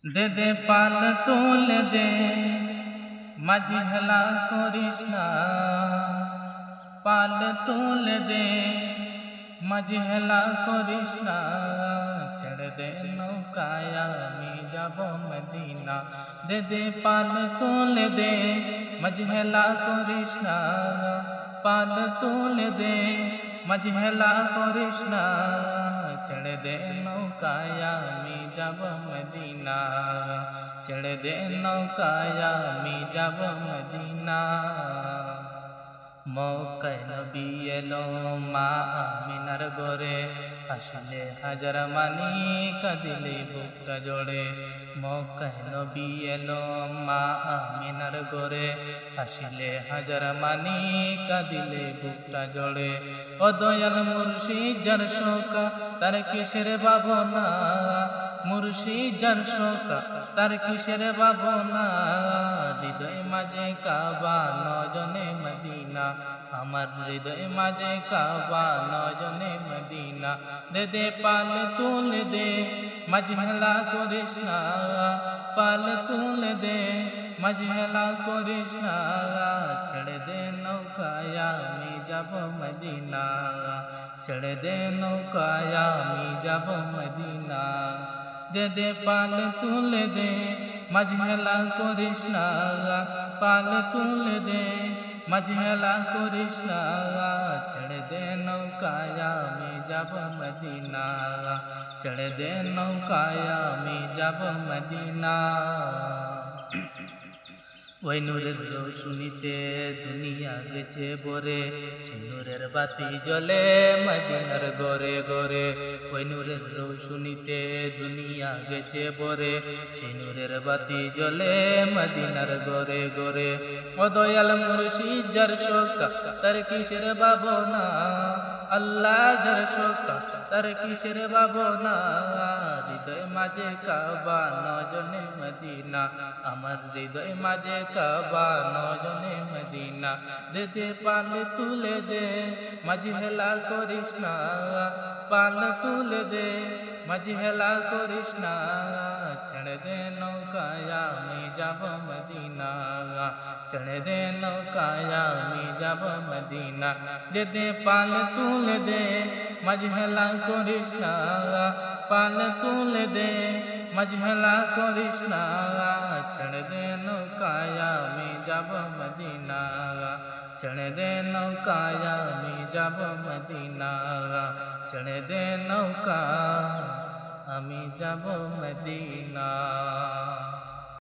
দে দে পাল তুলে দে, মাঝি হেলা করিস না। পাল তুলে দে, মাঝি হেলা করিস না। ছেড়ে দে নৌকায় আমি যাব মদিনা। দে দে পাল তুলে দে, মাঝি হেলা করিস না। পাল তুলে দে, মাঝি হেলা করিস না। ছেড়ে দে নৌকায় আমি যাব মদিনা। ছেড়ে দে নৌকায় আমি যাব মদিনা। মক্কায় নবী এলো মা আমিনার ঘরে, আসলে হাজার মানি কাঁদিলে বুকটা জোড়ে। মক্কায় নবী এলো মা আমিনার ঘরে, আসলে হাজার মানি কাঁদিলে বুকটা জোড়ে। ও দয়াল মুর্শিদ যার শোকা তার কিসের ভাবনা। মুর্শিদ যার শোকা তার কিসের ভাবনা। হৃদয় মাঝে কাবা নজনে মদিনা। আমার হৃদয় মাঝে কাবা নজনে মদিনা। দে দে পাল তুলে দে, মাঝি হেলা করিস না। পাল তুলে দে, মাঝি হেলা করিস না। ছেড়ে দে নৌকায় আমি যাব মদিনা। ছেড়ে দে নৌকায় আমি যাব মদিনা। দে দে পাল তুলে দে, মাঝি হেলা করিস না। পাল তুলে দে, মাঝি হেলা করিস না। ছেড়ে দে নৌকায় আমি যাব মদিনা। ছেড়ে দে নৌকায় আমি যাব মদিনা। ওই নূরের রোশনীতে দুনিয়া গেছে ভরে, সেই নূরের বাতি জ্বলে মদিনার ঘরে ঘরে। ওই নূরের রোশনীতে দুনিয়া গেছে ভরে, সেই নূরের বাতি জ্বলে মদিনার ঘরে ঘরে। ও দয়াল মুর্শিদ যার শোকা তার কিসের ভাবনা। আল্লাহ যার শোকা তার কিসের ভাবনা। হৃদয় মাঝে কাবা নজনে মদিনা। আমার হৃদয় মাঝে কাবা নজনে মদিনা। দে দে পাল তুলে দে, মাঝি হেলা করিস না। পাল তুলে দে, মাঝি হেলা করিস না। ছেড়ে দে নৌকায় আমি যাব মদিনা। ছেড়ে দে নৌকায় আমি যাব মদিনা। দে দে পাল তুলে দে, মাঝি হেলা করিস না। পাল তুলে দে, মাঝি হেলা করিস না। ছেড়ে দে নৌকায় আমি যাব মদিনা। ছেড়ে দে নৌকায় আমি যাব মদিনা। ছেড়ে দে নৌকা আমি যাব মদিনা।